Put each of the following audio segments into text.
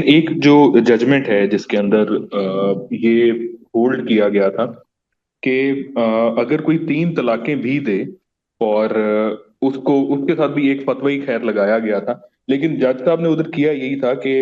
एक जो जजमेंट है जिसके अंदर ये होल्ड किया गया था कि अगर कोई तीन तलाकें भी दे और उसको उसके साथ भी एक फतवा खैर लगाया गया था। लेकिन जज साहब ने उधर किया यही था कि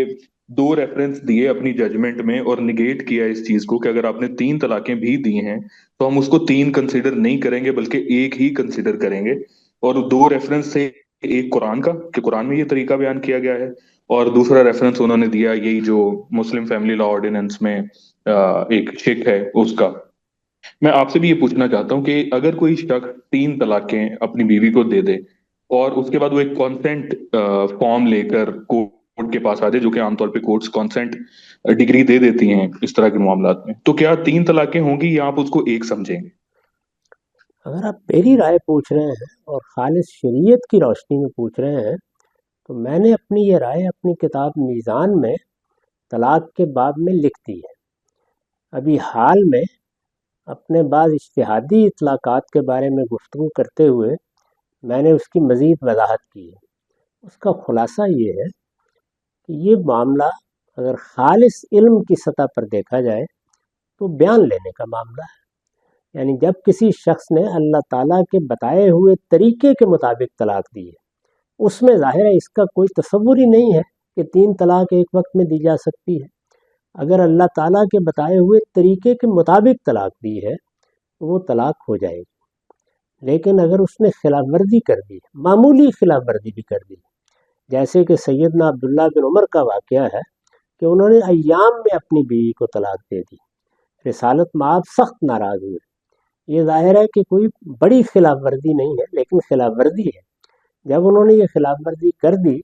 दो रेफरेंस दिए अपनी जजमेंट में और निगेट किया इस चीज को कि अगर आपने तीन तलाकें भी दी हैं तो हम उसको तीन कंसिडर नहीं करेंगे बल्कि एक ही कंसिडर करेंगे। और दो रेफरेंस से, एक कुरान का कि कुरान में ये तरीका बयान किया गया है, और दूसरा रेफरेंस उन्होंने दिया यही जो मुस्लिम फैमिली लॉ ऑर्डिनेंस में एक शिक है उसका। मैं आपसे भी ये पूछना चाहता हूँ कि अगर कोई शख्स तीन तलाकें अपनी बीवी को दे दे और उसके बाद वो एक कॉन्सेंट फॉर्म लेकर कोर्ट के पास आ जाए, जो कि आमतौर पे कोर्ट्स कॉन्सेंट डिग्री दे देती हैं इस तरह के मामलात में, तो क्या तीन तलाकें होंगी या आप उसको एक समझेंगे? अगर आप मेरी राय पूछ रहे हैं और खालिस शरीयत की रोशनी में पूछ रहे हैं, तो मैंने अपनी ये राय अपनी किताब मीज़ान में तलाक के बाब में लिख दी है। अभी हाल में अपने बाद इज्तिहादी इतलाक़ात के बारे में गुफ्तगू करते हुए मैंने उसकी मज़ीद वजाहत की है। उसका ख़ुलासा ये है कि ये मामला अगर खालिस इल्म की सतह पर देखा जाए तो बयान लेने का मामला है। यानी जब किसी शख्स ने अल्लाह ताला के बताए हुए तरीके के मुताबिक तलाक दी है, उसमें ज़ाहिर है इसका कोई तसव्वुर ही नहीं है कि तीन तलाक एक वक्त में दी जा सकती है। अगर अल्लाह ताला के बताए हुए तरीके के मुताबिक तलाक दी है तो वो तलाक हो जाएगी। लेकिन अगर उसने खिलाफ वर्जी कर दी, मामूली खिलाफ वर्जी भी कर दी, जैसे कि सैयदना अब्दुल्ला बिन उमर का वाक़या है कि उन्होंने अय्याम में अपनी बीवी को तलाक दे दी, रिसालत माब सख्त नाराज़ हुए। ये ज़ाहिर है कि कोई बड़ी खिलाफ वर्जी नहीं है, लेकिन खिलाफ वर्जी है। जब उन्होंने ये खिलाफ वर्जी कर दी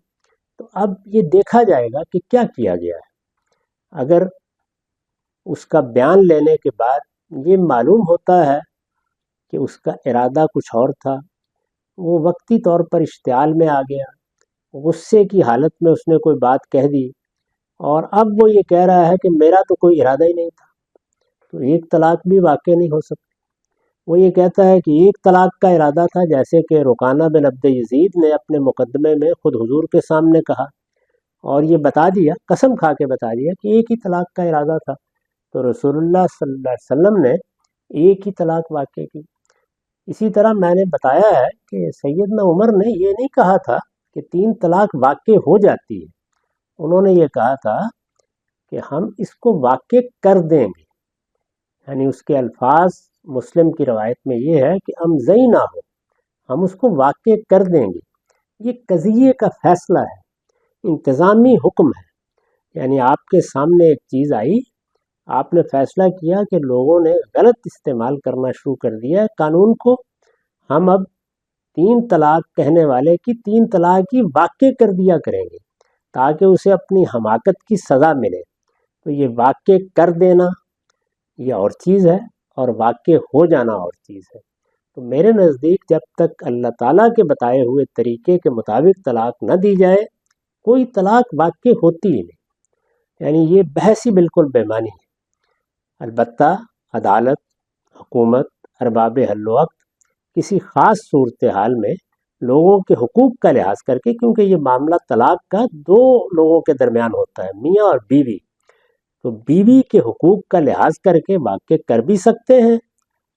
तो अब ये देखा जाएगा कि क्या किया गया है। अगर उसका बयान लेने के बाद ये मालूम होता है कि उसका इरादा कुछ और था, वो वक्ती तौर पर इश्तियाल में आ गया, गुस्से की हालत में उसने कोई बात कह दी और अब वो ये कह रहा है कि मेरा तो कोई इरादा ही नहीं था, तो एक तलाक भी वाक़ई नहीं हो सकती। वो ये कहता है कि एक तलाक का इरादा था, जैसे कि रुकाना बिन अब्द यजीद ने अपने मुकदमे में खुद हुजूर के सामने कहा और ये बता दिया, कसम खा के बता दिया कि एक ही तलाक का इरादा था। तो रसूलुल्लाह सल्लल्लाहु अलैहि वसल्लम ने एक ही तलाक वाक़ई की। इसी तरह मैंने बताया है कि सैयदना उमर ने ये नहीं कहा था कि तीन तलाक वाक़ई हो जाती है। उन्होंने ये कहा था कि हम इसको वाक़ई कर देंगे। यानी उसके अल्फाज मुस्लिम की रवायत में ये है कि अमज़ई ना हो, हम उसको वाक़ई कर देंगे। ये कज़िये का फ़ैसला है, इंतज़ामी हुक्म है। यानी आपके सामने एक चीज़ आई, आपने फ़ैसला किया कि लोगों ने गलत इस्तेमाल करना शुरू कर दिया है कानून को, हम अब तीन तलाक कहने वाले की तीन तलाक ही वाक़ई कर दिया करेंगे ताकि उसे अपनी हमाकत की सज़ा मिले। तो ये वाक़ई कर देना ये और चीज़ है और वाक़ई हो जाना और चीज़ है। तो मेरे नज़दीक जब तक अल्लाह ताला के बताए हुए तरीके के मुताबिक तलाक न दी जाए, कोई तलाक वाक़ई होती ही नहीं। यानी ये बहस ही बिल्कुल बेमानी है। अलबत्ता अदालत, हुकूमत, अरबाब हल्ल-वक़्त किसी ख़ास सूरत हाल में लोगों के हुकूक का लिहाज करके, क्योंकि ये मामला तलाक का दो लोगों के दरमियान होता है, मियाँ और बीवी, तो बीवी के हुकूक का लिहाज करके वाक़ई कर भी सकते हैं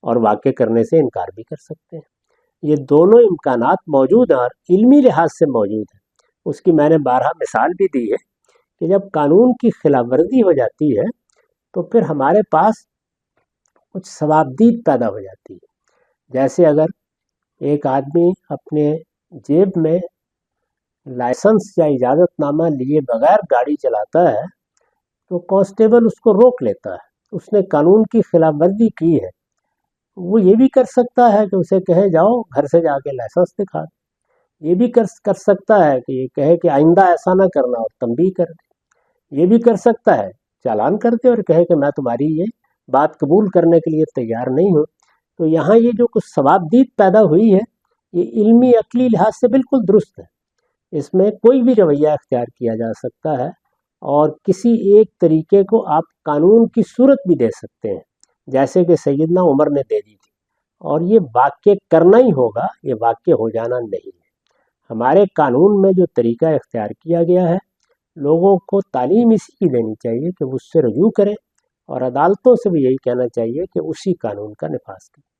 और वाक़ई करने से इनकार भी कर सकते हैं। ये दोनों इम्कानात मौजूद हैं और इल्मी लिहाज से मौजूद हैं। उसकी मैंने बारहा मिसाल भी दी है कि जब कानून की खिलाफ वर्जी हो जाती है तो फिर हमारे पास कुछ सवाबदीद पैदा हो जाती है। जैसे अगर एक आदमी अपने जेब में लाइसेंस या इजाज़तनामा लिए बगैर गाड़ी चलाता है तो कांस्टेबल उसको रोक लेता है, उसने कानून की खिलाफ वर्जी की है। वो ये भी कर सकता है कि उसे कहे जाओ घर से जाके लाइसेंस दिखा दे। ये भी कर कर सकता है कि ये कहे कि आइंदा ऐसा ना करना और तंबीह कर दे। ये भी कर सकता है चालान कर दे और कहे कि मैं तुम्हारी ये बात कबूल करने के लिए तैयार नहीं हूँ। तो यहाँ ये जो कुछ सवाबदीद पैदा हुई है, ये इल्मी अकली लिहाज से बिल्कुल दुरुस्त है। इसमें कोई भी रवैया इख्तियार किया जा सकता है और किसी एक तरीके को आप कानून की सूरत भी दे सकते हैं, जैसे कि सैयदना उमर ने दे दी थी, और ये वाक़ई करना ही होगा, ये वाक़ई हो जाना नहीं है। हमारे कानून में जो तरीका इख्तियार किया गया है لوگوں کو تعلیم اسی کی دینی چاہیے کہ وہ اس سے رجوع کریں، اور عدالتوں سے بھی یہی کہنا چاہیے کہ اسی قانون کا نفاذ کریں۔